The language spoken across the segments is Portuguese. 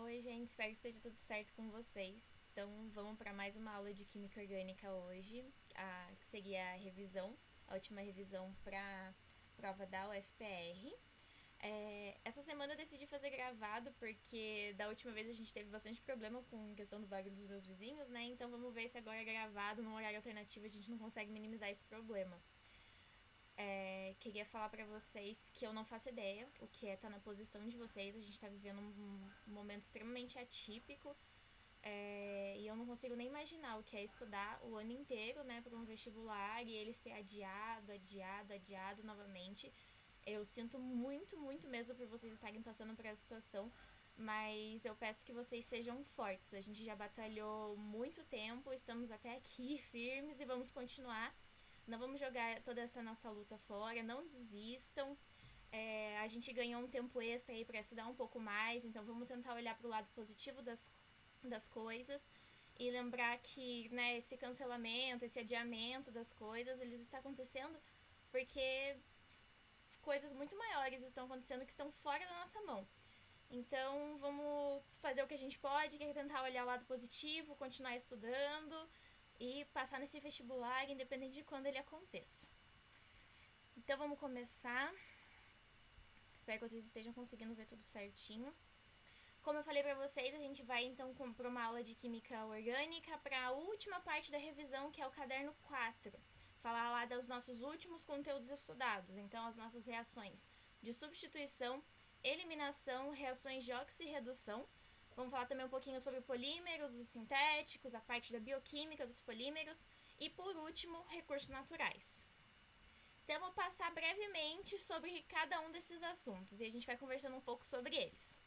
Oi, gente, espero que esteja tudo certo com vocês. Então, vamos para mais uma aula de Química Orgânica hoje, que seria a revisão, a última revisão para prova da UFPR. Essa semana eu decidi fazer gravado porque da última vez a gente teve bastante problema com a questão do barulho dos meus vizinhos, né? Então vamos ver se agora gravado, num horário alternativo, a gente não consegue minimizar esse problema. Queria falar pra vocês que eu não faço ideia o que é estar na posição de vocês. A gente tá vivendo um momento extremamente atípico, e eu não consigo nem imaginar o que é estudar o ano inteiro, né, para um vestibular e ele ser adiado novamente. Eu sinto muito, muito mesmo por vocês estarem passando por essa situação, mas eu peço que vocês sejam fortes. A gente já batalhou muito tempo, estamos até aqui firmes e vamos continuar. Não vamos jogar toda essa nossa luta fora, não desistam. A gente ganhou um tempo extra aí para estudar um pouco mais, então vamos tentar olhar para o lado positivo das coisas e lembrar que, né, esse cancelamento, esse adiamento das coisas, eles estão acontecendo porque coisas muito maiores estão acontecendo que estão fora da nossa mão. Então vamos fazer o que a gente pode, que é tentar olhar o lado positivo, continuar estudando e passar nesse vestibular, independente de quando ele aconteça. Então vamos começar. Espero que vocês estejam conseguindo ver tudo certinho. Como eu falei pra vocês, a gente vai então para uma aula de Química Orgânica para a última parte da revisão, que é o caderno 4. Falar lá dos nossos últimos conteúdos estudados, então as nossas reações de substituição, eliminação, reações de oxirredução. Vamos falar também um pouquinho sobre polímeros, os sintéticos, a parte da bioquímica dos polímeros e, por último, recursos naturais. Então, eu vou passar brevemente sobre cada um desses assuntos e a gente vai conversando um pouco sobre eles.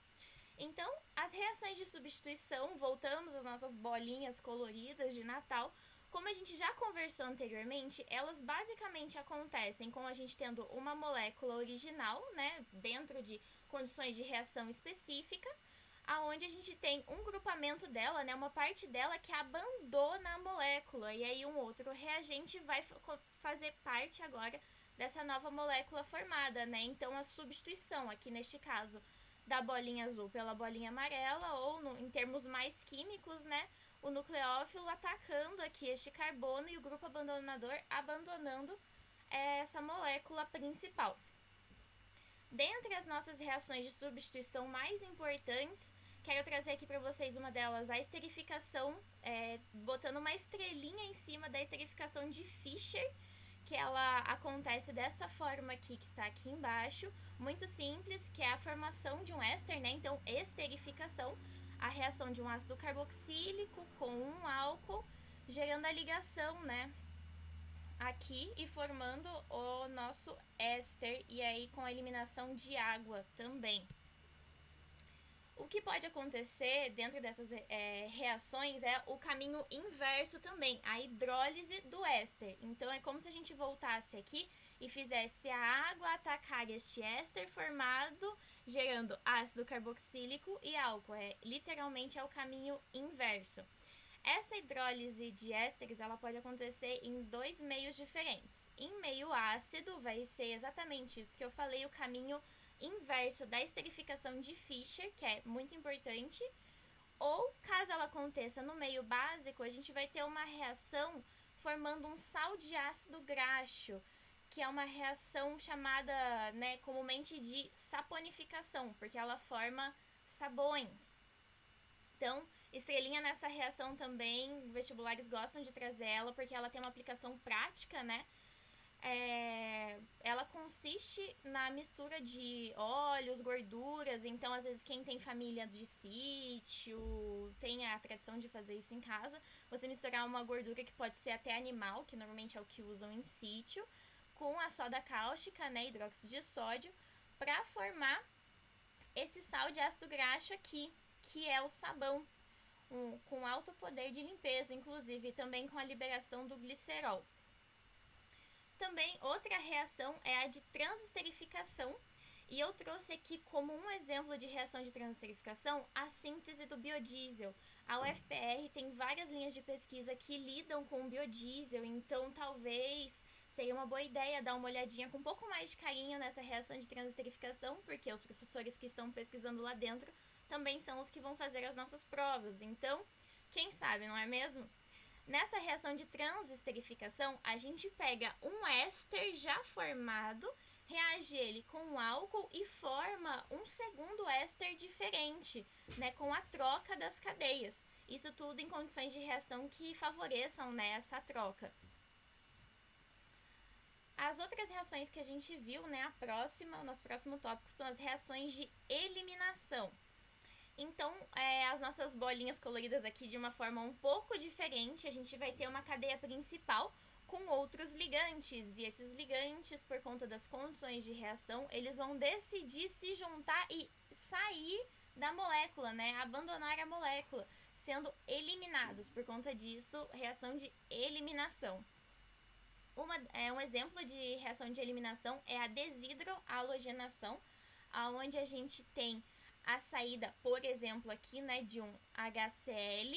Então, as reações de substituição, voltamos às nossas bolinhas coloridas de Natal. Como a gente já conversou anteriormente, elas basicamente acontecem com a gente tendo uma molécula original, né, dentro de condições de reação específica, aonde a gente tem um grupamento dela, né, uma parte dela que abandona a molécula, e aí um outro reagente vai fazer parte agora dessa nova molécula formada, né? Então a substituição, aqui neste caso, da bolinha azul pela bolinha amarela, ou em termos mais químicos, né, o nucleófilo atacando aqui este carbono e o grupo abandonador abandonando essa molécula principal. Dentre as nossas reações de substituição mais importantes, quero trazer aqui para vocês uma delas, a esterificação, botando uma estrelinha em cima da esterificação de Fischer, que ela acontece dessa forma aqui, que está aqui embaixo, muito simples, que é a formação de um éster, né? Então, esterificação, a reação de um ácido carboxílico com um álcool, gerando a ligação, né, aqui e formando o nosso éster, e aí com a eliminação de água também. O que pode acontecer dentro dessas reações é o caminho inverso também, a hidrólise do éster. Então é como se a gente voltasse aqui e fizesse a água atacar este éster formado, gerando ácido carboxílico e álcool. Literalmente é o caminho inverso. Essa hidrólise de ésteres, ela pode acontecer em dois meios diferentes. Em meio ácido, vai ser exatamente isso que eu falei, o caminho inverso da esterificação de Fischer, que é muito importante. Ou, caso ela aconteça no meio básico, a gente vai ter uma reação formando um sal de ácido graxo, que é uma reação chamada, né, comumente de saponificação, porque ela forma sabões. Então, estrelinha nessa reação também, vestibulares gostam de trazer ela porque ela tem uma aplicação prática, né? Ela consiste na mistura de óleos, gorduras, então às vezes quem tem família de sítio tem a tradição de fazer isso em casa, você misturar uma gordura que pode ser até animal, que normalmente é o que usam em sítio, com a soda cáustica, né, hidróxido de sódio, para formar esse sal de ácido graxo aqui, que é o sabão, com alto poder de limpeza, inclusive, e também com a liberação do glicerol. Também outra reação é a de transesterificação, e eu trouxe aqui como um exemplo de reação de transesterificação a síntese do biodiesel. A UFPR tem várias linhas de pesquisa que lidam com o biodiesel, então talvez seria uma boa ideia dar uma olhadinha com um pouco mais de carinho nessa reação de transesterificação, porque os professores que estão pesquisando lá dentro também são os que vão fazer as nossas provas. Então, quem sabe, não é mesmo? Nessa reação de transesterificação, a gente pega um éster já formado, reage ele com álcool e forma um segundo éster diferente, né, com a troca das cadeias. Isso tudo em condições de reação que favoreçam, né, essa troca. As outras reações que a gente viu, né, o nosso próximo tópico são as reações de eliminação. Então, as nossas bolinhas coloridas aqui de uma forma um pouco diferente, a gente vai ter uma cadeia principal com outros ligantes, e esses ligantes, por conta das condições de reação, eles vão decidir se juntar e sair da molécula, né, abandonar a molécula, sendo eliminados. Por conta disso, reação de eliminação. Um exemplo de reação de eliminação é a desidrohalogenação, onde a gente tem a saída, por exemplo, aqui, né, de um HCl.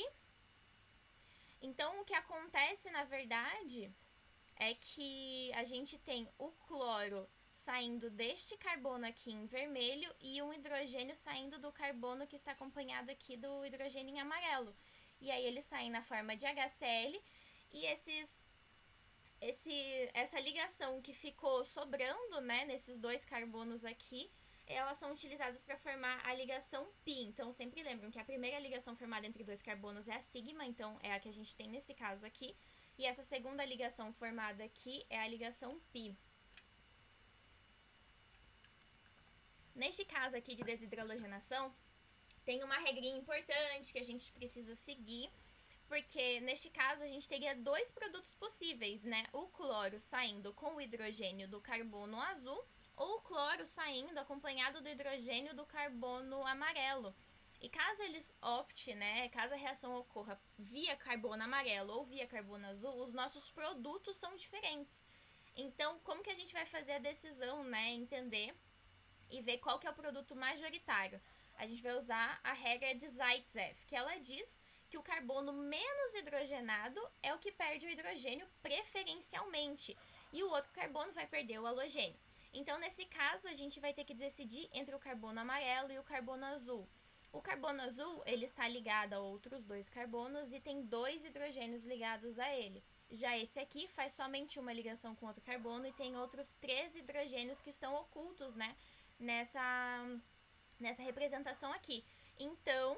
Então, o que acontece, na verdade, é que a gente tem o cloro saindo deste carbono aqui em vermelho e um hidrogênio saindo do carbono que está acompanhado aqui do hidrogênio em amarelo. E aí eles saem na forma de HCl e essa ligação que ficou sobrando, né, nesses dois carbonos aqui, elas são utilizadas para formar a ligação pi. Então, sempre lembram que a primeira ligação formada entre dois carbonos é a sigma, então é a que a gente tem nesse caso aqui. E essa segunda ligação formada aqui é a ligação pi. Neste caso aqui de desidrohalogenação, tem uma regrinha importante que a gente precisa seguir, porque neste caso a gente teria dois produtos possíveis, né? O cloro saindo com o hidrogênio do carbono azul, ou o cloro saindo acompanhado do hidrogênio do carbono amarelo. E caso eles optem, né, caso a reação ocorra via carbono amarelo ou via carbono azul, os nossos produtos são diferentes. Então, como que a gente vai fazer a decisão, né, entender e ver qual que é o produto majoritário? A gente vai usar a regra de Zaitsev, que ela diz que o carbono menos hidrogenado é o que perde o hidrogênio preferencialmente, e o outro carbono vai perder o halogênio. Então, nesse caso, a gente vai ter que decidir entre o carbono amarelo e o carbono azul. O carbono azul, ele está ligado a outros dois carbonos e tem dois hidrogênios ligados a ele. Já esse aqui faz somente uma ligação com outro carbono e tem outros 3 hidrogênios que estão ocultos, né, nessa representação aqui. Então,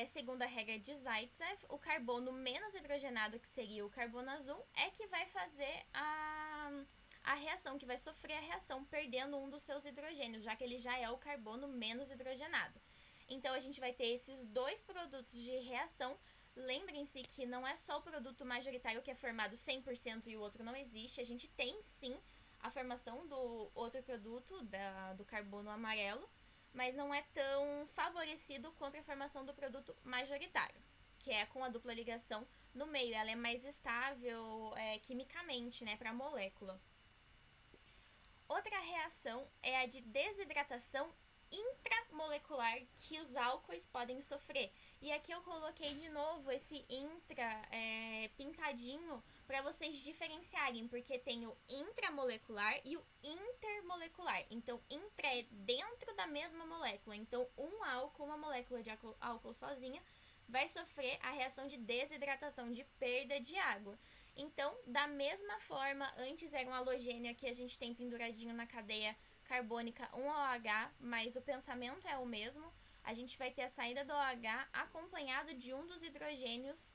segundo a regra de Zaitsev, o carbono menos hidrogenado, que seria o carbono azul, é que vai fazer a reação, que vai sofrer a reação, perdendo um dos seus hidrogênios, já que ele já é o carbono menos hidrogenado. Então, a gente vai ter esses dois produtos de reação. Lembrem-se que não é só o produto majoritário que é formado 100% e o outro não existe. A gente tem, sim, a formação do outro produto, do carbono amarelo, mas não é tão favorecido contra a formação do produto majoritário, que é com a dupla ligação no meio. Ela é mais estável quimicamente, né, para a molécula. Outra reação é a de desidratação intramolecular que os álcoois podem sofrer. E aqui eu coloquei de novo esse intra pintadinho para vocês diferenciarem, porque tem o intramolecular e o intermolecular. Então, intra é dentro da mesma molécula. Então, um álcool, uma molécula de álcool sozinha, vai sofrer a reação de desidratação, de perda de água. Então, da mesma forma, antes era um halogênio, aqui a gente tem penduradinho na cadeia carbônica um OH, mas o pensamento é o mesmo. A gente vai ter a saída do OH acompanhado de um dos hidrogênios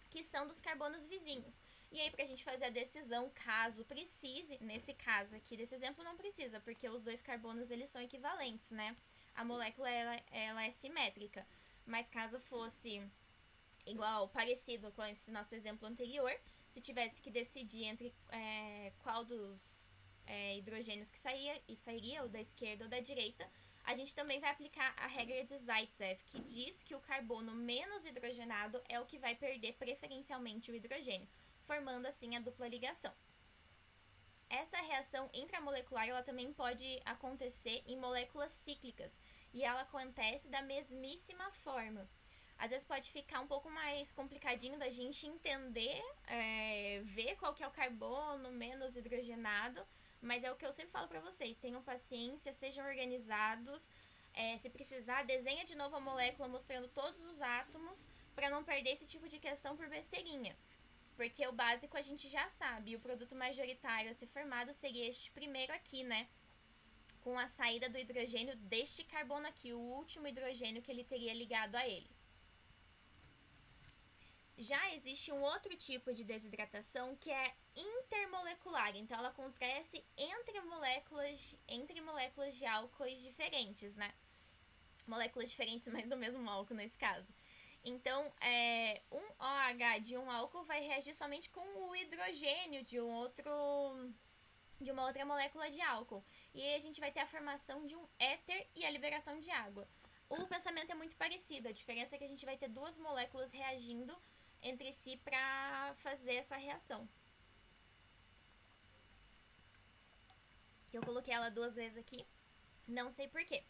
que são dos carbonos vizinhos. E aí, para a gente fazer a decisão, caso precise, nesse caso aqui desse exemplo não precisa, porque os dois carbonos eles são equivalentes, né? A molécula ela é simétrica. Mas caso fosse igual, parecido com esse nosso exemplo anterior, se tivesse que decidir entre qual dos hidrogênios que sairia, o da esquerda ou da direita, a gente também vai aplicar a regra de Zaitsev, que diz que o carbono menos hidrogenado é o que vai perder preferencialmente o hidrogênio, formando assim a dupla ligação. Essa reação intramolecular ela também pode acontecer em moléculas cíclicas, e ela acontece da mesmíssima forma. Às vezes pode ficar um pouco mais complicadinho da gente entender, ver qual que é o carbono menos hidrogenado, mas é o que eu sempre falo para vocês, tenham paciência, sejam organizados, Se precisar, desenha de novo a molécula mostrando todos os átomos para não perder esse tipo de questão por besteirinha. Porque o básico a gente já sabe, e o produto majoritário a ser formado seria este primeiro aqui, né? Com a saída do hidrogênio deste carbono aqui, o último hidrogênio que ele teria ligado a ele. Já existe um outro tipo de desidratação que é intermolecular, então ela acontece entre moléculas de álcoois diferentes, né? Moléculas diferentes, mas do mesmo álcool nesse caso. Então, um OH de um álcool vai reagir somente com o hidrogênio de uma outra molécula de álcool. E aí a gente vai ter a formação de um éter e a liberação de água. O pensamento é muito parecido, a diferença é que a gente vai ter duas moléculas reagindo entre si para fazer essa reação. Eu coloquei ela 2 vezes aqui, não sei porquê.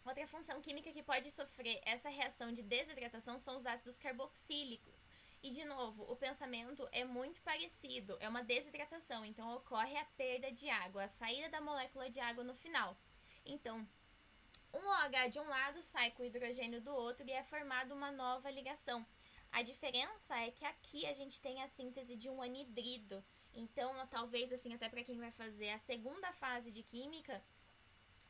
Outra função química que pode sofrer essa reação de desidratação são os ácidos carboxílicos. E, de novo, o pensamento é muito parecido, é uma desidratação, então ocorre a perda de água, a saída da molécula de água no final. Então, um OH de um lado sai com o hidrogênio do outro e é formada uma nova ligação. A diferença é que aqui a gente tem a síntese de um anidrido. Então, talvez, assim, até para quem vai fazer a segunda fase de química,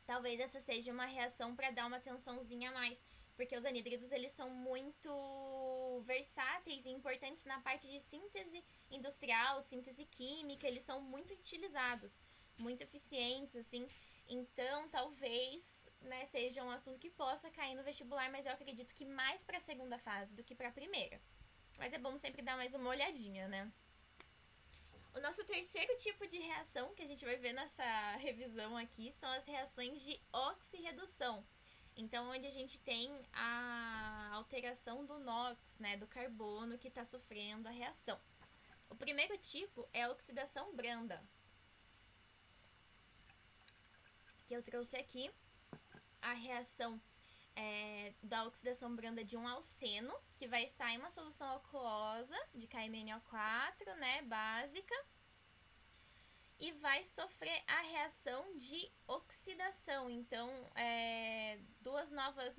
talvez essa seja uma reação para dar uma tensãozinha a mais. Porque os anidridos, eles são muito versáteis e importantes na parte de síntese industrial, síntese química. Eles são muito utilizados, muito eficientes, assim. Então, talvez, né, seja um assunto que possa cair no vestibular, mas eu acredito que mais para a segunda fase do que para a primeira. Mas é bom sempre dar mais uma olhadinha, né? O nosso terceiro tipo de reação que a gente vai ver nessa revisão aqui são as reações de oxirredução. Então, onde a gente tem a alteração do NOx, né, do carbono que está sofrendo a reação. O primeiro tipo é a oxidação branda, que eu trouxe aqui a reação da oxidação branda de um alceno, que vai estar em uma solução aquosa de KMnO4, né, básica, e vai sofrer a reação de oxidação. Então, duas novas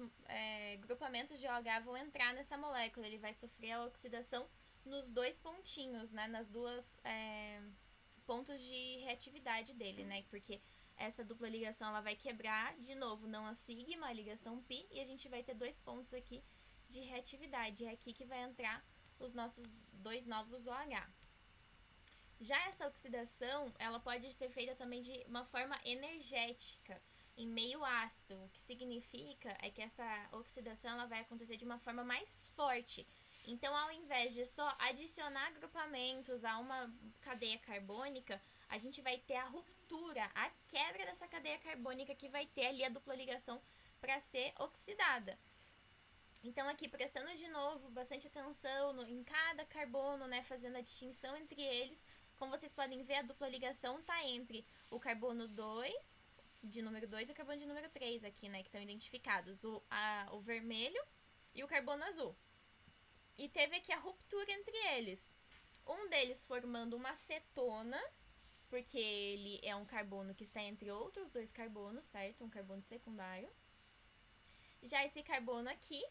grupamentos de OH vão entrar nessa molécula. Ele vai sofrer a oxidação nos dois pontinhos, né, nas duas pontos de reatividade dele, né, porque essa dupla ligação ela vai quebrar de novo, não a sigma, a ligação pi, e a gente vai ter dois pontos aqui de reatividade. É aqui que vai entrar os nossos dois novos OH. Já essa oxidação, ela pode ser feita também de uma forma energética, em meio ácido. O que significa é que essa oxidação ela vai acontecer de uma forma mais forte. Então, ao invés de só adicionar agrupamentos a uma cadeia carbônica, a gente vai ter a ruptura, a quebra dessa cadeia carbônica que vai ter ali a dupla ligação para ser oxidada. Então, aqui, prestando de novo bastante atenção em cada carbono, né, fazendo a distinção entre eles, como vocês podem ver, a dupla ligação está entre o carbono 2, de número 2, e o carbono de número 3 aqui, né, que estão identificados, o vermelho e o carbono azul. E teve aqui a ruptura entre eles. Um deles formando uma cetona, porque ele é um carbono que está entre outros dois carbonos, certo? Um carbono secundário. Já esse carbono aqui,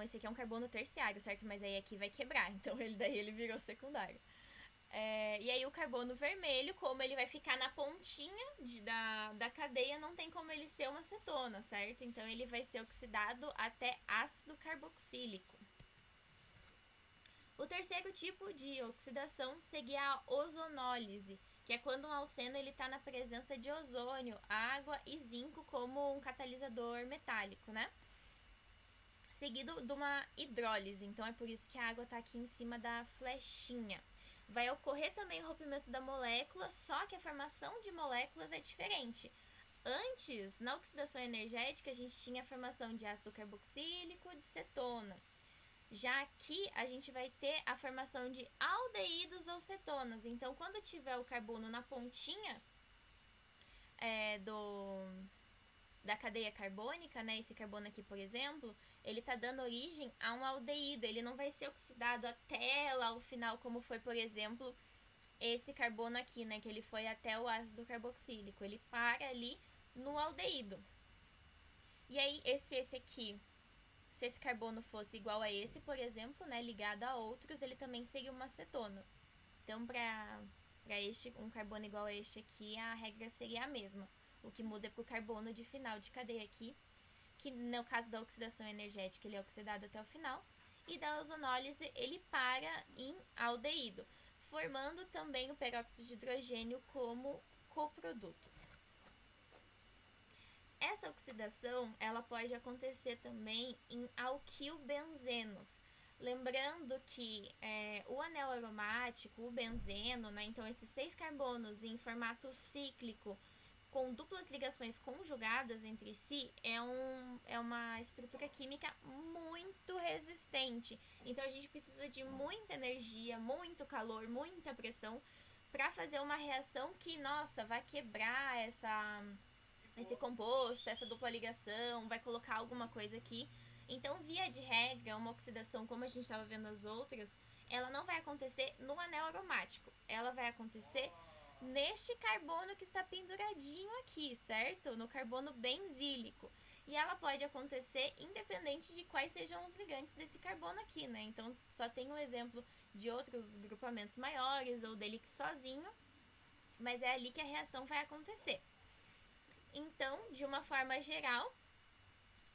esse aqui é um carbono terciário, certo? Mas aí aqui vai quebrar, então daí ele virou secundário. E aí o carbono vermelho, como ele vai ficar na pontinha da cadeia, não tem como ele ser uma cetona, certo? Então ele vai ser oxidado até ácido carboxílico. O terceiro tipo de oxidação seria a ozonólise, que é quando um alceno está na presença de ozônio, água e zinco como um catalisador metálico, né? Seguido de uma hidrólise, então é por isso que a água está aqui em cima da flechinha. Vai ocorrer também o rompimento da molécula, só que a formação de moléculas é diferente. Antes, na oxidação energética, a gente tinha a formação de ácido carboxílico, de cetona. Já aqui, a gente vai ter a formação de aldeídos ou cetonas. Então, quando tiver o carbono na pontinha da cadeia carbônica, né, esse carbono aqui, por exemplo, ele está dando origem a um aldeído. Ele não vai ser oxidado até lá o final, como foi, por exemplo, esse carbono aqui, né, que ele foi até o ácido carboxílico, ele para ali no aldeído. E aí, esse aqui, se esse carbono fosse igual a esse, por exemplo, né, ligado a outros, ele também seria uma cetona. Então, para um carbono igual a este aqui, a regra seria a mesma. O que muda é para o carbono de final de cadeia aqui, que no caso da oxidação energética, ele é oxidado até o final, e da ozonólise, ele para em aldeído, formando também o peróxido de hidrogênio como coproduto. Essa oxidação, ela pode acontecer também em alquilbenzenos. Lembrando que o anel aromático, o benzeno, né, então esses 6 carbonos em formato cíclico, com duplas ligações conjugadas entre si, é uma estrutura química muito resistente. Então a gente precisa de muita energia, muito calor, muita pressão para fazer uma reação que, nossa, vai quebrar esse composto, essa dupla ligação, vai colocar alguma coisa aqui. Então, via de regra, uma oxidação, como a gente estava vendo as outras, ela não vai acontecer no anel aromático. Ela vai acontecer neste carbono que está penduradinho aqui, certo? No carbono benzílico. E ela pode acontecer independente de quais sejam os ligantes desse carbono aqui, né? Então, só tem um exemplo de outros grupamentos maiores ou dele sozinho, mas é ali que a reação vai acontecer. Então, de uma forma geral,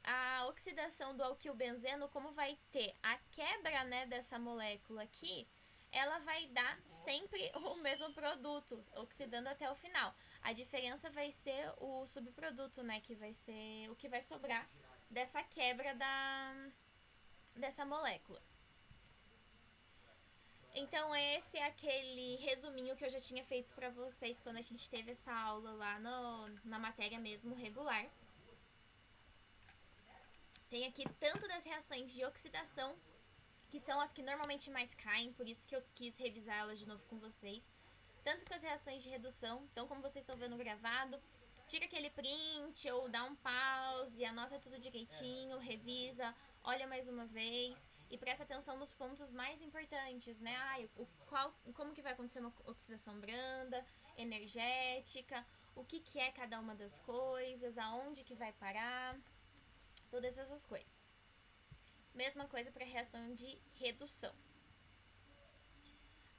a oxidação do alquilbenzeno, como vai ter a quebra, né, dessa molécula aqui, ela vai dar sempre o mesmo produto, oxidando até o final. A diferença vai ser o subproduto, né, que vai ser o que vai sobrar dessa quebra dessa molécula. Então, esse é aquele resuminho que eu já tinha feito para vocês quando a gente teve essa aula lá na matéria mesmo regular. Tem aqui tanto das reações de oxidação, que são as que normalmente mais caem, por isso que eu quis revisar elas de novo com vocês, tanto que as reações de redução. Então, como vocês estão vendo gravado, tira aquele print ou dá um pause, anota tudo direitinho, revisa, olha mais uma vez e presta atenção nos pontos mais importantes, né? Como que vai acontecer uma oxidação branda, energética, o que é cada uma das coisas, aonde que vai parar, todas essas coisas. Mesma coisa para a reação de redução.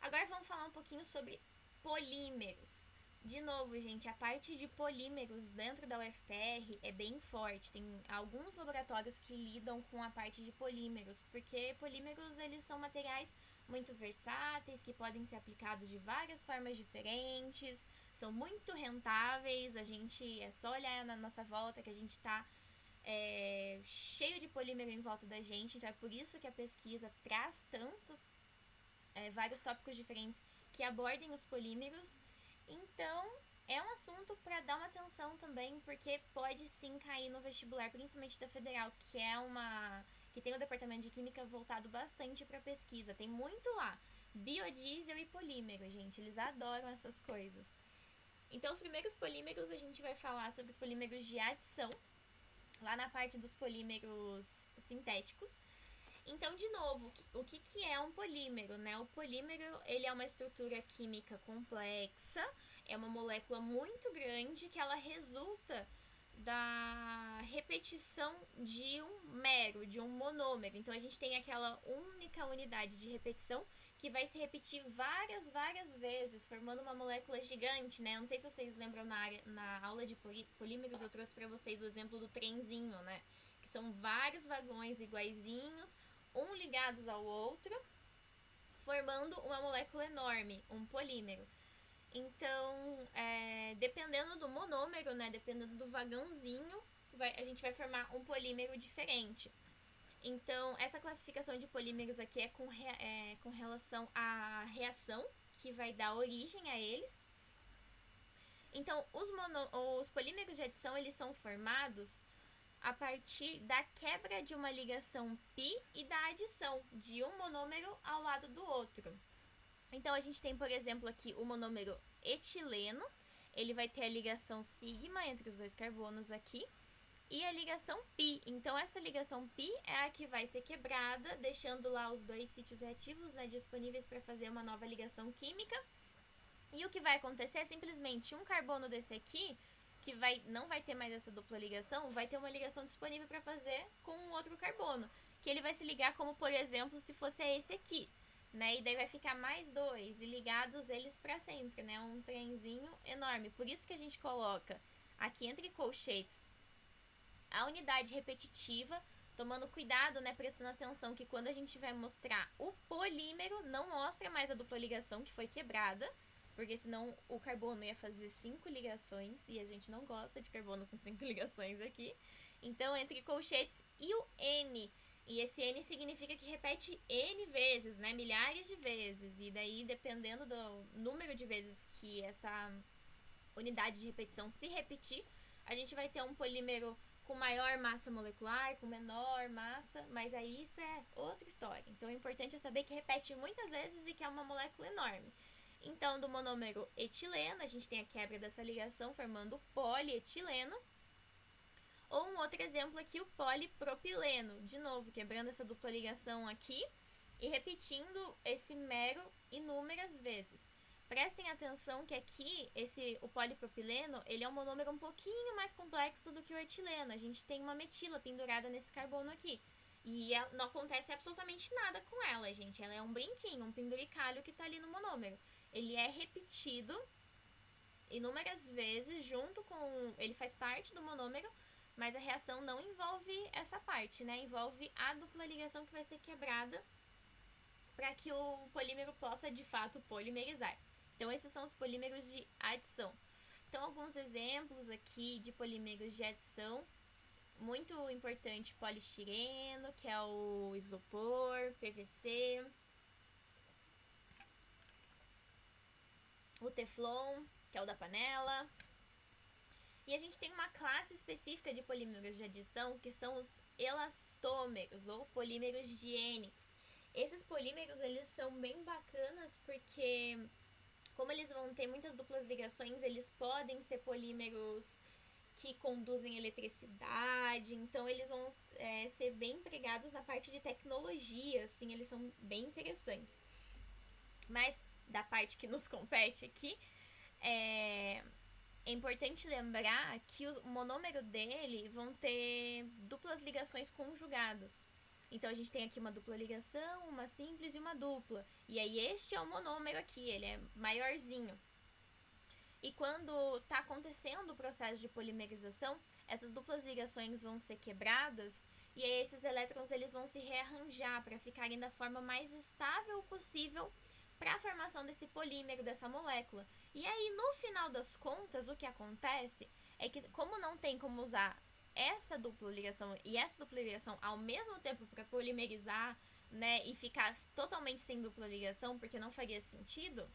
Agora vamos falar um pouquinho sobre polímeros. De novo, gente, a parte de polímeros dentro da UFPR é bem forte. Tem alguns laboratórios que lidam com a parte de polímeros, porque polímeros, eles são materiais muito versáteis, que podem ser aplicados de várias formas diferentes, são muito rentáveis. É só olhar na nossa volta que a gente está cheio de polímero em volta da gente. Então é por isso que a pesquisa traz tanto vários tópicos diferentes que abordem os polímeros. Então, é um assunto para dar uma atenção também, porque pode sim cair no vestibular, principalmente da Federal, que tem o departamento de Química voltado bastante para pesquisa. Tem muito lá, biodiesel e polímero, gente, eles adoram essas coisas. Então, os primeiros polímeros, a gente vai falar sobre os polímeros de adição, lá na parte dos polímeros sintéticos. Então, de novo, o que é um polímero, né? O polímero, ele é uma estrutura química complexa, é uma molécula muito grande que ela resulta da repetição de um monômero. Então, a gente tem aquela única unidade de repetição que vai se repetir várias vezes, formando uma molécula gigante, né? Eu não sei se vocês lembram na aula de polímeros, eu trouxe para vocês o exemplo do trenzinho, né? Que são vários vagões iguaizinhos, um ligados ao outro, formando uma molécula enorme, um polímero. Então, dependendo do monômero, né, dependendo do vagãozinho, a gente vai formar um polímero diferente. Então, essa classificação de polímeros aqui é com relação à reação que vai dar origem a eles. Então, os polímeros de adição, eles são formados a partir da quebra de uma ligação π e da adição de um monômero ao lado do outro. Então, a gente tem, por exemplo, aqui o monômero etileno, ele vai ter a ligação sigma entre os dois carbonos aqui, e a ligação π. Então, essa ligação π é a que vai ser quebrada, deixando lá os dois sítios reativos, né, disponíveis para fazer uma nova ligação química. E o que vai acontecer é simplesmente um carbono desse aqui, que não vai ter mais essa dupla ligação, vai ter uma ligação disponível para fazer com um outro carbono, que ele vai se ligar como, por exemplo, se fosse esse aqui, né? E daí vai ficar mais dois, e ligados eles para sempre, né? Um trenzinho enorme. Por isso que a gente coloca aqui entre colchetes a unidade repetitiva, tomando cuidado, né, prestando atenção que quando a gente vai mostrar o polímero, não mostra mais a dupla ligação que foi quebrada, porque senão o carbono ia fazer 5 ligações, e a gente não gosta de carbono com 5 ligações aqui. Então, entre colchetes e o N, e esse N significa que repete N vezes, né, milhares de vezes, e daí, dependendo do número de vezes que essa unidade de repetição se repetir, a gente vai ter um polímero com maior massa molecular, com menor massa, mas aí isso é outra história. Então, o importante é saber que repete muitas vezes e que é uma molécula enorme. Então, do monômero etileno, a gente tem a quebra dessa ligação formando o polietileno. Ou um outro exemplo aqui, o polipropileno. De novo, quebrando essa dupla ligação aqui e repetindo esse mero inúmeras vezes. Prestem atenção que aqui, o polipropileno, ele é um monômero um pouquinho mais complexo do que o etileno. A gente tem uma metila pendurada nesse carbono aqui. E não acontece absolutamente nada com ela, gente. Ela é um brinquinho, um penduricalho que está ali no monômero. Ele é repetido inúmeras vezes junto com... Ele faz parte do monômero, mas a reação não envolve essa parte, né? Envolve a dupla ligação que vai ser quebrada para que o polímero possa, de fato, polimerizar. Então, esses são os polímeros de adição. Então, alguns exemplos aqui de polímeros de adição. Muito importante, poliestireno, que é o isopor, PVC. O teflon, que é o da panela. E a gente tem uma classe específica de polímeros de adição, que são os elastômeros, ou polímeros diênicos. Esses polímeros, eles são bem bacanas porque, como eles vão ter muitas duplas ligações, eles podem ser polímeros que conduzem eletricidade, então eles vão ser bem empregados na parte de tecnologia, assim, eles são bem interessantes. Mas, da parte que nos compete aqui, é importante lembrar que o monômero dele vão ter duplas ligações conjugadas. Então, a gente tem aqui uma dupla ligação, uma simples e uma dupla. E aí, este é o monômero aqui, ele é maiorzinho. E quando está acontecendo o processo de polimerização, essas duplas ligações vão ser quebradas e aí esses elétrons eles vão se rearranjar para ficarem da forma mais estável possível para a formação desse polímero, dessa molécula. E aí, no final das contas, o que acontece é que, como não tem como usar essa dupla ligação e essa dupla ligação ao mesmo tempo para polimerizar, né, e ficar totalmente sem dupla ligação, porque não faria sentido,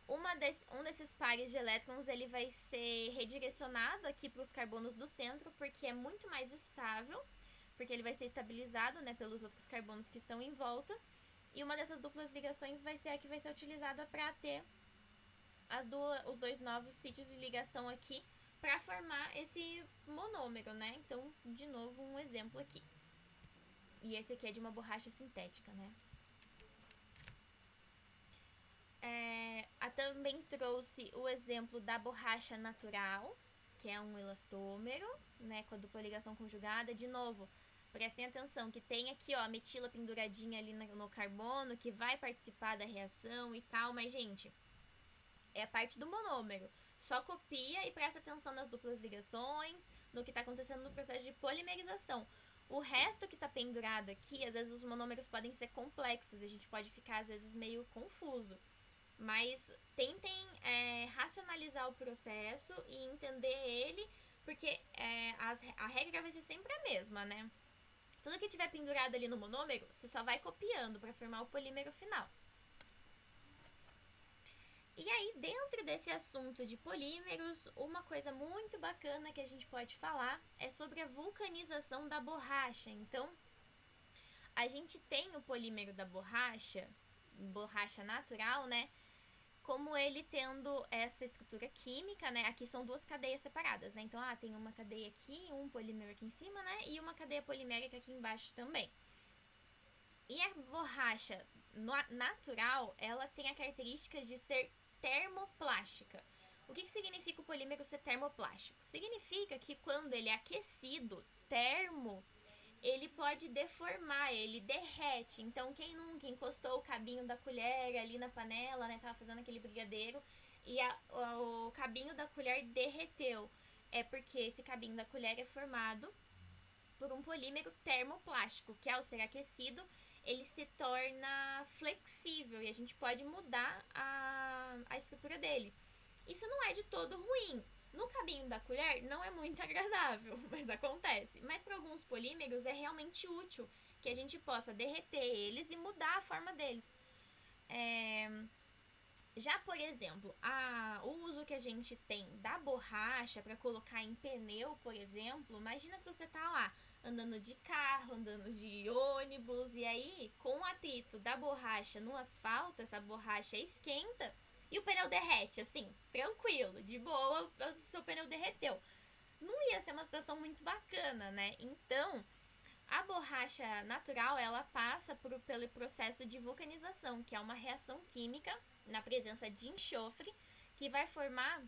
um desses pares de elétrons ele vai ser redirecionado aqui para os carbonos do centro, porque é muito mais estável, porque ele vai ser estabilizado, né, pelos outros carbonos que estão em volta. E uma dessas duplas ligações vai ser a que vai ser utilizada para ter os dois novos sítios de ligação aqui para formar esse monômero, né? Então, de novo, um exemplo aqui. E esse aqui é de uma borracha sintética, né? Também trouxe o exemplo da borracha natural, que é um elastômero, né, com a dupla ligação conjugada. De novo, prestem atenção que tem aqui, ó, a metila penduradinha ali no carbono, que vai participar da reação e tal, mas, gente, é a parte do monômero. Só copia e presta atenção nas duplas ligações, no que está acontecendo no processo de polimerização. O resto que está pendurado aqui, às vezes os monômeros podem ser complexos, e a gente pode ficar, às vezes, meio confuso. Mas tentem racionalizar o processo e entender ele, porque a regra vai ser sempre a mesma, né? Tudo que tiver pendurado ali no monômero, você só vai copiando para formar o polímero final. E aí, dentro desse assunto de polímeros, uma coisa muito bacana que a gente pode falar é sobre a vulcanização da borracha. Então, a gente tem o polímero da borracha natural, né? Como ele tendo essa estrutura química, né? Aqui são duas cadeias separadas, né? Então, tem uma cadeia aqui, um polímero aqui em cima, né? E uma cadeia polimérica aqui embaixo também. E a borracha natural, ela tem a característica de ser termoplástica. O que significa o polímero ser termoplástico? Significa que quando ele é aquecido, ele pode deformar, ele derrete. Então, quem nunca encostou o cabinho da colher ali na panela, né? Tava fazendo aquele brigadeiro e o cabinho da colher derreteu. É porque esse cabinho da colher é formado por um polímero termoplástico, que ao ser aquecido, ele se torna flexível e a gente pode mudar a estrutura dele. Isso não é de todo ruim. No cabinho da colher não é muito agradável, mas acontece. Mas para alguns polímeros é realmente útil que a gente possa derreter eles e mudar a forma deles. Já, por exemplo, o uso que a gente tem da borracha para colocar em pneu, por exemplo, imagina se você tá lá andando de carro, andando de ônibus, e aí com o atrito da borracha no asfalto, essa borracha esquenta e o pneu derrete, assim, tranquilo, de boa, o seu pneu derreteu. Não ia ser uma situação muito bacana, né? Então, a borracha natural, ela passa pelo processo de vulcanização, que é uma reação química na presença de enxofre, que vai formar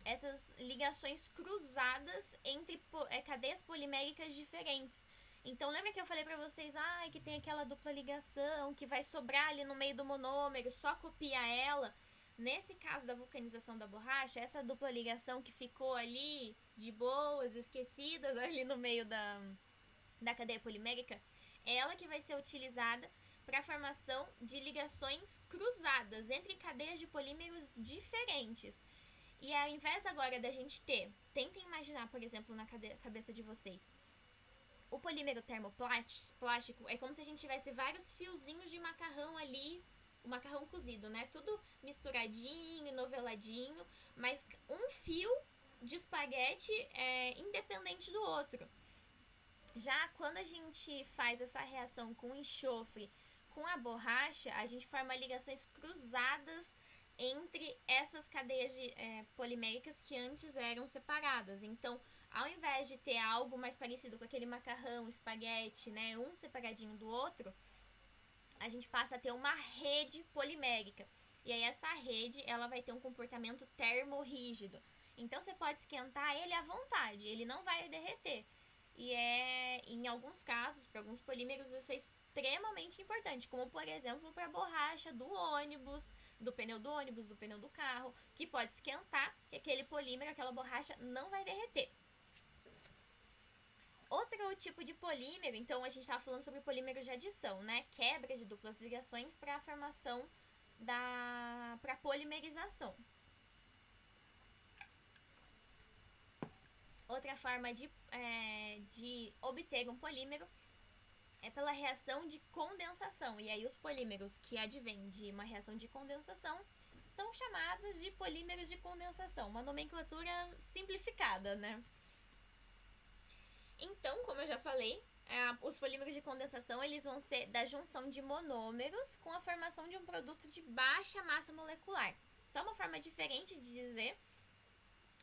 essas ligações cruzadas entre cadeias poliméricas diferentes. Então, lembra que eu falei pra vocês, que tem aquela dupla ligação, que vai sobrar ali no meio do monômero, só copia ela? Nesse caso da vulcanização da borracha, essa dupla ligação que ficou ali de boas, esquecidas ali no meio da cadeia polimérica, é ela que vai ser utilizada para a formação de ligações cruzadas entre cadeias de polímeros diferentes. E ao invés agora da gente tentem imaginar, por exemplo, na cabeça de vocês, o polímero termoplástico é como se a gente tivesse vários fiozinhos de macarrão ali, o macarrão cozido, né? Tudo misturadinho, noveladinho, mas um fio de espaguete é independente do outro. Já quando a gente faz essa reação com o enxofre, com a borracha, a gente forma ligações cruzadas entre essas cadeias poliméricas que antes eram separadas. Então, ao invés de ter algo mais parecido com aquele macarrão, espaguete, né, um separadinho do outro, a gente passa a ter uma rede polimérica. E aí essa rede, ela vai ter um comportamento termorrígido. Então, você pode esquentar ele à vontade, ele não vai derreter. E em alguns casos, para alguns polímeros, isso é extremamente importante, como por exemplo para a borracha do ônibus, do pneu do ônibus, do pneu do carro, que pode esquentar e aquele polímero, aquela borracha não vai derreter. Outro tipo de polímero, então a gente estava falando sobre polímeros de adição, né? Quebra de duplas ligações para a formação para polimerização. Outra forma de obter um polímero é pela reação de condensação. E aí os polímeros que advêm de uma reação de condensação são chamados de polímeros de condensação. Uma nomenclatura simplificada, né? Então, como eu já falei, os polímeros de condensação eles vão ser da junção de monômeros com a formação de um produto de baixa massa molecular. Só uma forma diferente de dizer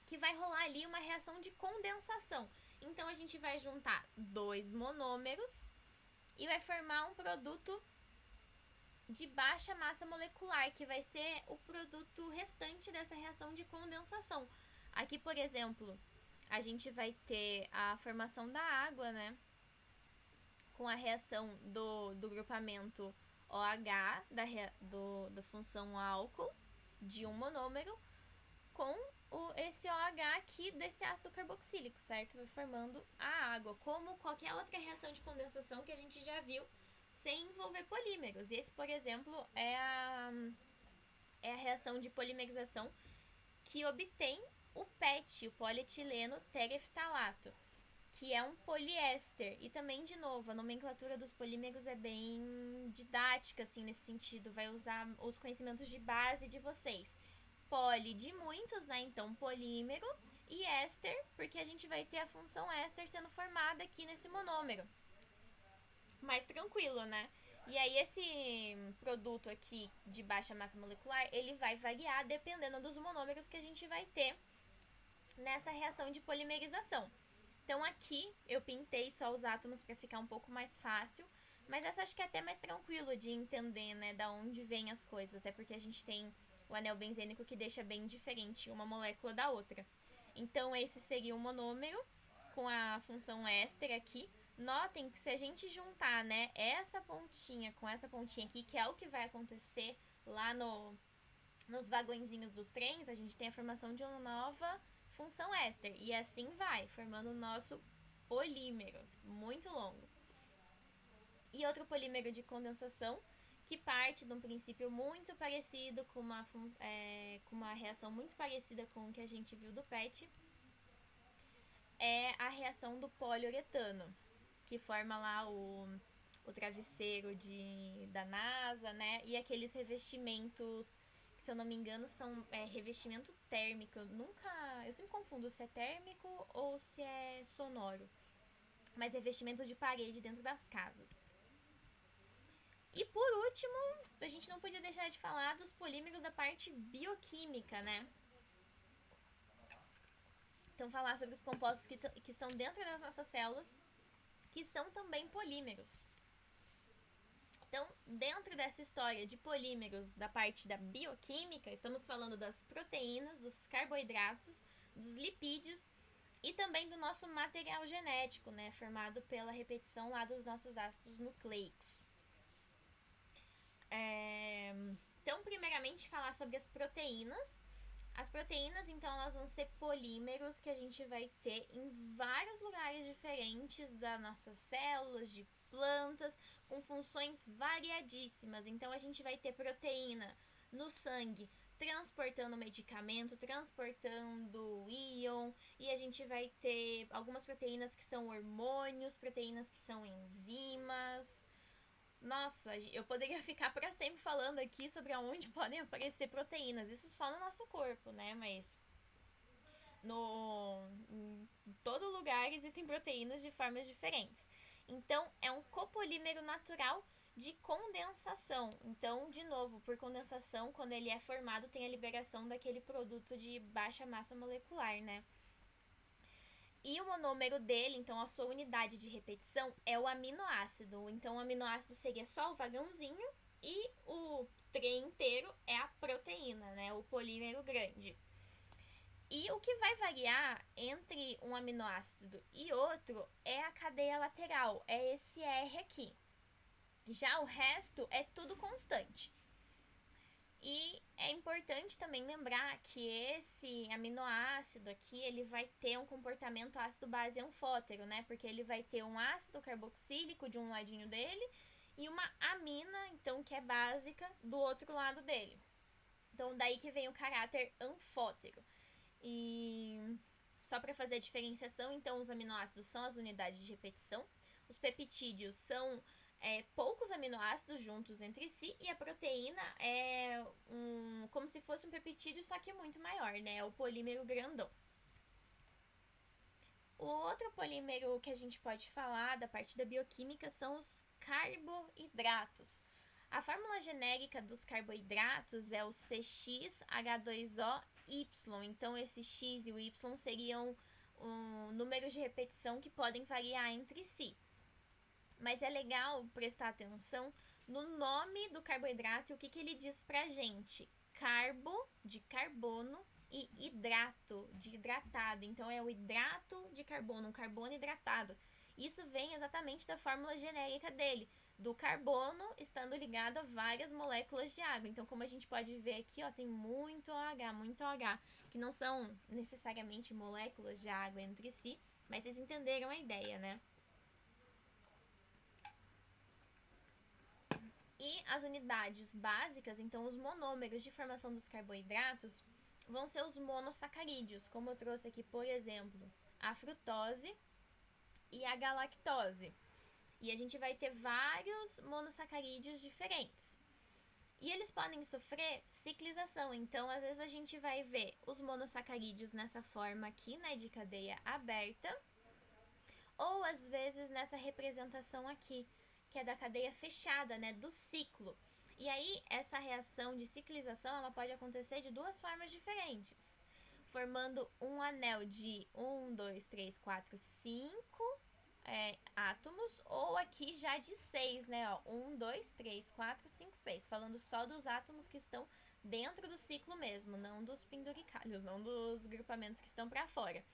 que vai rolar ali uma reação de condensação. Então, a gente vai juntar dois monômeros e vai formar um produto de baixa massa molecular, que vai ser o produto restante dessa reação de condensação. Aqui, por exemplo, a gente vai ter a formação da água, né? Com a reação do grupamento OH, da função álcool, de um monômero, com esse OH aqui desse ácido carboxílico, certo? Vai formando a água, como qualquer outra reação de condensação que a gente já viu sem envolver polímeros. E esse, por exemplo, é a reação de polimerização que obtém o PET, o polietileno tereftalato, que é um poliéster. E também, de novo, a nomenclatura dos polímeros é bem didática, assim, nesse sentido. Vai usar os conhecimentos de base de vocês. Poli de muitos, né? Então, polímero. E éster, porque a gente vai ter a função éster sendo formada aqui nesse monômero. Mais tranquilo, né? E aí, esse produto aqui de baixa massa molecular, ele vai variar dependendo dos monômeros que a gente vai ter nessa reação de polimerização. Então, aqui eu pintei só os átomos para ficar um pouco mais fácil, mas essa acho que é até mais tranquilo de entender, né, da onde vem as coisas, até porque a gente tem o anel benzênico que deixa bem diferente uma molécula da outra. Então, esse seria o monômero com a função éster aqui. Notem que se a gente juntar, né, essa pontinha com essa pontinha aqui, que é o que vai acontecer lá nos vagõezinhos dos trens, a gente tem a formação de uma nova função éster. E assim vai, formando o nosso polímero, muito longo. E outro polímero de condensação, que parte de um princípio muito parecido, com uma reação muito parecida com o que a gente viu do PET, é a reação do poliuretano, que forma lá o travesseiro da NASA, né? E aqueles revestimentos, que se eu não me engano são revestimento térmico. Eu sempre confundo se é térmico ou se é sonoro. Mas revestimento de parede dentro das casas. E por último, a gente não podia deixar de falar dos polímeros da parte bioquímica, né? Então, falar sobre os compostos que estão dentro das nossas células, que são também polímeros. Então, dentro dessa história de polímeros da parte da bioquímica, estamos falando das proteínas, dos carboidratos, dos lipídios e também do nosso material genético, né? Formado pela repetição lá dos nossos ácidos nucleicos. Então, primeiramente, falar sobre as proteínas. As proteínas, então, elas vão ser polímeros que a gente vai ter em vários lugares diferentes das nossas células, de plantas, com funções variadíssimas. Então, a gente vai ter proteína no sangue, transportando medicamento, transportando íon, e a gente vai ter algumas proteínas que são hormônios, proteínas que são enzimas. Nossa, eu poderia ficar para sempre falando aqui sobre aonde podem aparecer proteínas. Isso só no nosso corpo, né? Mas em todo lugar existem proteínas de formas diferentes. Então, é um copolímero natural de condensação. Então, de novo, por condensação, quando ele é formado, tem a liberação daquele produto de baixa massa molecular, né? E o monômero dele, então a sua unidade de repetição, é o aminoácido. Então o aminoácido seria só o vagãozinho e o trem inteiro é a proteína, né? O polímero grande. E o que vai variar entre um aminoácido e outro é a cadeia lateral, é esse R aqui. Já o resto é tudo constante. E é importante também lembrar que esse aminoácido aqui, ele vai ter um comportamento ácido-base anfótero, né? Porque ele vai ter um ácido carboxílico de um ladinho dele e uma amina, então, que é básica, do outro lado dele. Então, daí que vem o caráter anfótero. E só para fazer a diferenciação, então, os aminoácidos são as unidades de repetição, os peptídeos são poucos aminoácidos juntos entre si, e a proteína é como se fosse um peptídeo, só que muito maior, né? É o polímero grandão. O outro polímero que a gente pode falar da parte da bioquímica são os carboidratos. A fórmula genérica dos carboidratos é o CXH2OY. Então, esse X e o Y seriam números de repetição que podem variar entre si. Mas é legal prestar atenção no nome do carboidrato e o que ele diz pra gente. Carbo, de carbono, e hidrato, de hidratado. Então, é o hidrato de carbono, um carbono hidratado. Isso vem exatamente da fórmula genérica dele, do carbono estando ligado a várias moléculas de água. Então, como a gente pode ver aqui, ó, tem muito OH, que não são necessariamente moléculas de água entre si, mas vocês entenderam a ideia, né? E as unidades básicas, então os monômeros de formação dos carboidratos, vão ser os monossacarídeos, como eu trouxe aqui, por exemplo, a frutose e a galactose. E a gente vai ter vários monossacarídeos diferentes. E eles podem sofrer ciclização, então às vezes a gente vai ver os monossacarídeos nessa forma aqui, né, de cadeia aberta, ou às vezes nessa representação aqui, que é da cadeia fechada, né, do ciclo. E aí, essa reação de ciclização, ela pode acontecer de duas formas diferentes, formando um anel de 1, 2, 3, 4, 5 átomos, ou aqui já de 6, né, ó, 1, 2, 3, 4, 5, 6, falando só dos átomos que estão dentro do ciclo mesmo, não dos penduricalhos, não dos grupamentos que estão para fora.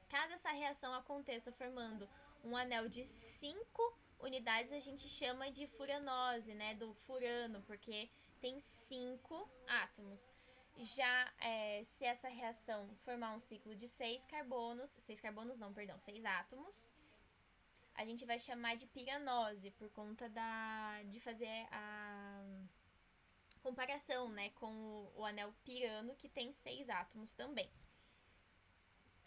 Caso essa reação aconteça formando um anel de 5 unidades, a gente chama de furanose, né, do furano, porque tem 5 átomos. Já se essa reação formar um ciclo de 6 átomos, a gente vai chamar de piranose, por conta de fazer a comparação, né, com o anel pirano, que tem 6 átomos também.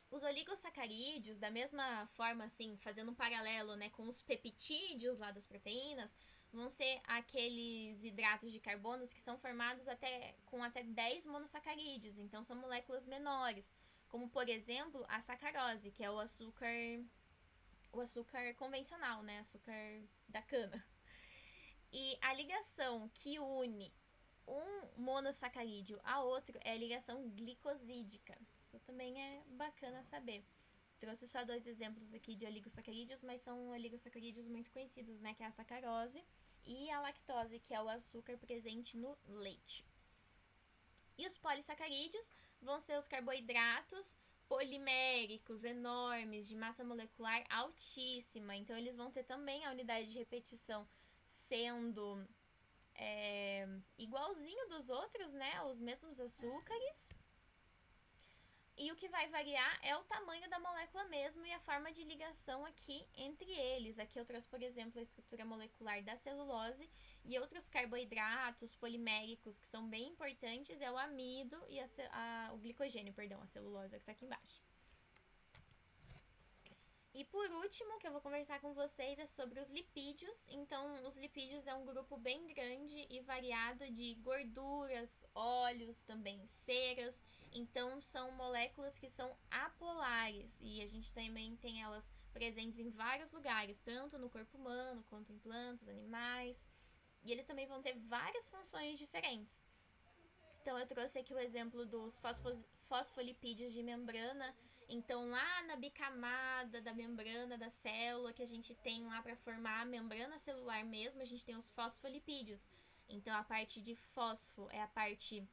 Os oligosacarídeos, da mesma forma, assim, fazendo um paralelo, né, com os peptídeos lá das proteínas, vão ser aqueles hidratos de carbonos que são formados com até 10 monossacarídeos, então são moléculas menores, como, por exemplo, a sacarose, que é o açúcar convencional, né, açúcar da cana. E a ligação que une um monossacarídeo a outro é a ligação glicosídica. Isso também é bacana saber. Trouxe só 2 exemplos aqui de oligosacarídeos, mas são oligosacarídeos muito conhecidos, né? Que é a sacarose e a lactose, que é o açúcar presente no leite. E os polissacarídeos vão ser os carboidratos poliméricos enormes, de massa molecular altíssima. Então, eles vão ter também a unidade de repetição sendo igualzinho dos outros, né? Os mesmos açúcares. E o que vai variar é o tamanho da molécula mesmo e a forma de ligação aqui entre eles. Aqui eu trouxe, por exemplo, a estrutura molecular da celulose e outros carboidratos poliméricos que são bem importantes é o amido e o glicogênio, a celulose, que está aqui embaixo. E por último, que eu vou conversar com vocês é sobre os lipídios. Então, os lipídios é um grupo bem grande e variado de gorduras, óleos, também ceras. Então, são moléculas que são apolares e a gente também tem elas presentes em vários lugares, tanto no corpo humano quanto em plantas, animais. E eles também vão ter várias funções diferentes. Então, eu trouxe aqui o exemplo dos fosfolipídios de membrana. Então, lá na bicamada da membrana da célula, que a gente tem lá para formar a membrana celular mesmo, a gente tem os fosfolipídios. Então, a parte de fósforo é a parte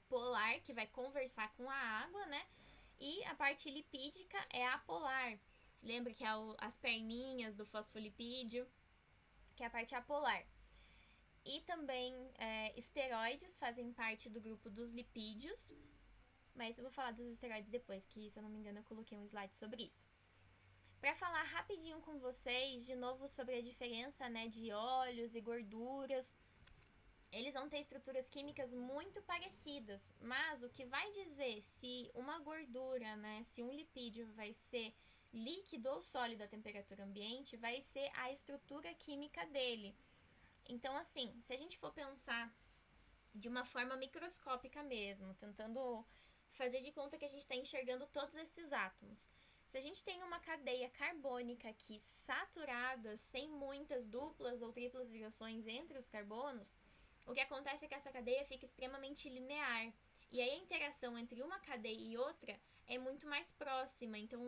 polar, que vai conversar com a água, né? E a parte lipídica é apolar. Lembra que é as perninhas do fosfolipídio, que é a parte apolar. E também esteroides fazem parte do grupo dos lipídios. Mas eu vou falar dos esteroides depois, que se eu não me engano eu coloquei um slide sobre isso. Para falar rapidinho com vocês, de novo, sobre a diferença, né, de óleos e gorduras. Eles vão ter estruturas químicas muito parecidas, mas o que vai dizer se uma gordura, né, se um lipídio vai ser líquido ou sólido à temperatura ambiente, vai ser a estrutura química dele. Então, assim, se a gente for pensar de uma forma microscópica mesmo, tentando fazer de conta que a gente está enxergando todos esses átomos. Se a gente tem uma cadeia carbônica aqui saturada, sem muitas duplas ou triplas ligações entre os carbonos, o que acontece é que essa cadeia fica extremamente linear. E aí a interação entre uma cadeia e outra é muito mais próxima. Então,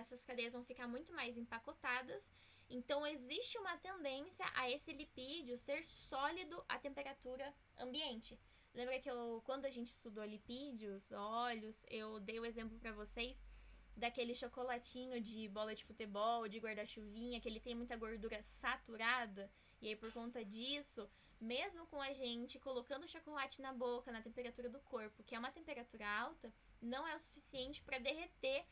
essas cadeias vão ficar muito mais empacotadas. Então, existe uma tendência a esse lipídio ser sólido à temperatura ambiente. Lembra que quando a gente estudou lipídios, óleos, eu dei o exemplo para vocês daquele chocolatinho de bola de futebol, de guarda-chuvinha, que ele tem muita gordura saturada. E aí, por conta disso, mesmo com a gente colocando o chocolate na boca, na temperatura do corpo, que é uma temperatura alta, não é o suficiente para derreter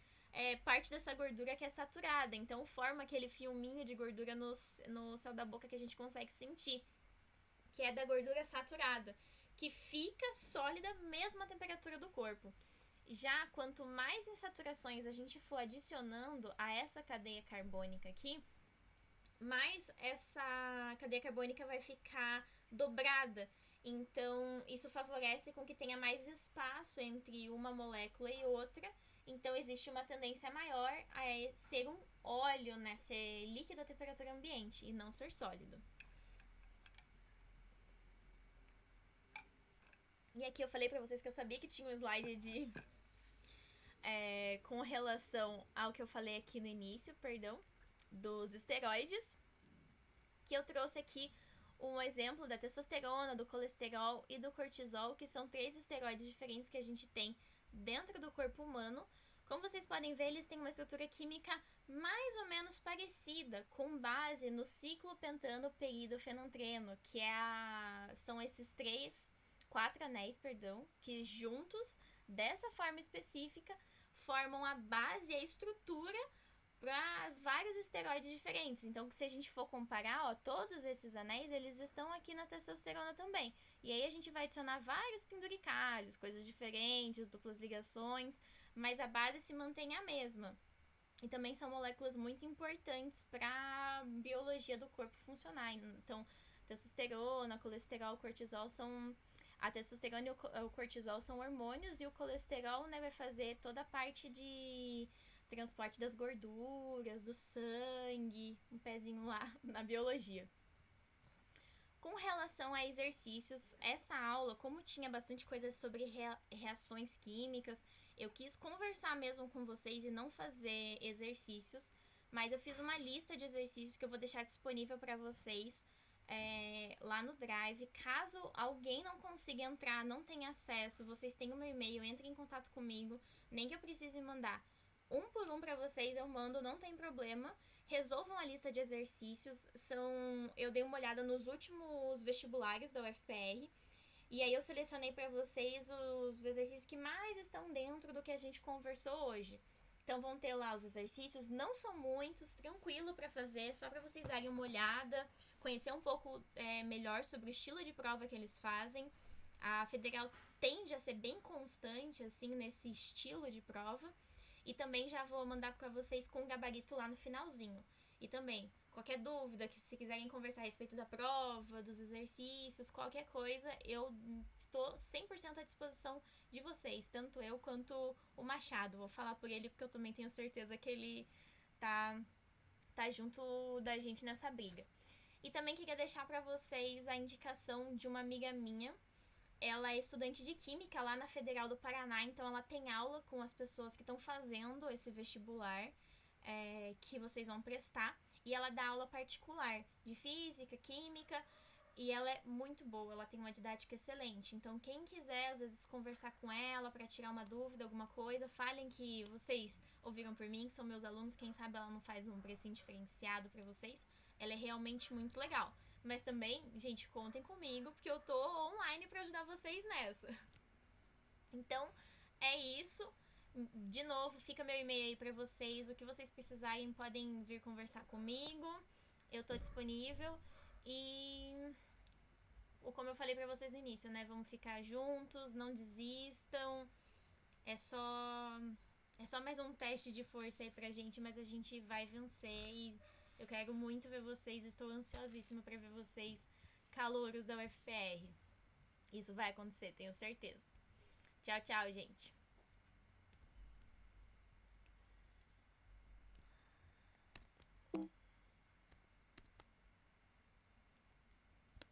parte dessa gordura que é saturada. Então, forma aquele filminho de gordura no céu da boca que a gente consegue sentir, que é da gordura saturada, que fica sólida mesmo à temperatura do corpo. Já quanto mais insaturações a gente for adicionando a essa cadeia carbônica aqui, mais essa cadeia carbônica vai ficar dobrada. Então, isso favorece com que tenha mais espaço entre uma molécula e outra. Então, existe uma tendência maior a ser um óleo, né? Ser líquido à temperatura ambiente e não ser sólido. E aqui eu falei pra vocês que eu sabia que tinha um slide com relação ao que eu falei aqui no início, dos esteroides, que eu trouxe aqui um exemplo da testosterona, do colesterol e do cortisol, que são 3 esteroides diferentes que a gente tem dentro do corpo humano. Como vocês podem ver, eles têm uma estrutura química mais ou menos parecida, com base no ciclopentanoperido-fenantreno, que são esses 4 anéis, que juntos, dessa forma específica, formam a base e a estrutura para vários esteroides diferentes. Então, se a gente for comparar, todos esses anéis, eles estão aqui na testosterona também. E aí a gente vai adicionar vários penduricalhos, coisas diferentes, duplas ligações, mas a base se mantém a mesma. E também são moléculas muito importantes para a biologia do corpo funcionar. Então, testosterona, colesterol, cortisol são... A testosterona e o cortisol são hormônios, e o colesterol, né, vai fazer toda a parte de transporte das gorduras, do sangue, um pezinho lá na biologia. Com relação a exercícios, essa aula, como tinha bastante coisa sobre reações químicas, eu quis conversar mesmo com vocês e não fazer exercícios, mas eu fiz uma lista de exercícios que eu vou deixar disponível para vocês lá no Drive. Caso alguém não consiga entrar, não tenha acesso, vocês têm o meu e-mail, entrem em contato comigo, nem que eu precise mandar um por um para vocês, eu mando, não tem problema. Resolvam a lista de exercícios. Eu dei uma olhada nos últimos vestibulares da UFPR, e aí eu selecionei para vocês os exercícios que mais estão dentro do que a gente conversou hoje. Então vão ter lá os exercícios, não são muitos, tranquilo para fazer, só para vocês darem uma olhada, conhecer um pouco melhor sobre o estilo de prova que eles fazem. A Federal tende a ser bem constante assim nesse estilo de prova. E também já vou mandar para vocês com o gabarito lá no finalzinho. E também, qualquer dúvida, que se quiserem conversar a respeito da prova, dos exercícios, qualquer coisa, eu tô 100% à disposição de vocês, tanto eu quanto o Machado. Vou falar por ele porque eu também tenho certeza que ele tá junto da gente nessa briga. E também queria deixar para vocês a indicação de uma amiga minha. Ela é estudante de Química lá na Federal do Paraná, então ela tem aula com as pessoas que estão fazendo esse vestibular que vocês vão prestar. E ela dá aula particular de Física, Química, e ela é muito boa, ela tem uma didática excelente. Então quem quiser, às vezes, conversar com ela para tirar uma dúvida, alguma coisa, falem que vocês ouviram por mim, que são meus alunos, quem sabe ela não faz um precinho diferenciado para vocês. Ela é realmente muito legal. Mas também, gente, contem comigo, porque eu tô online pra ajudar vocês nessa. Então, é isso. De novo, fica meu e-mail aí pra vocês. O que vocês precisarem, podem vir conversar comigo. Eu tô disponível. E, como eu falei pra vocês no início, né? Vamos ficar juntos, não desistam. É só mais um teste de força aí pra gente, mas a gente vai vencer. E eu quero muito ver vocês, estou ansiosíssima para ver vocês, calouros da UFPR. Isso vai acontecer, tenho certeza. Tchau, tchau, gente.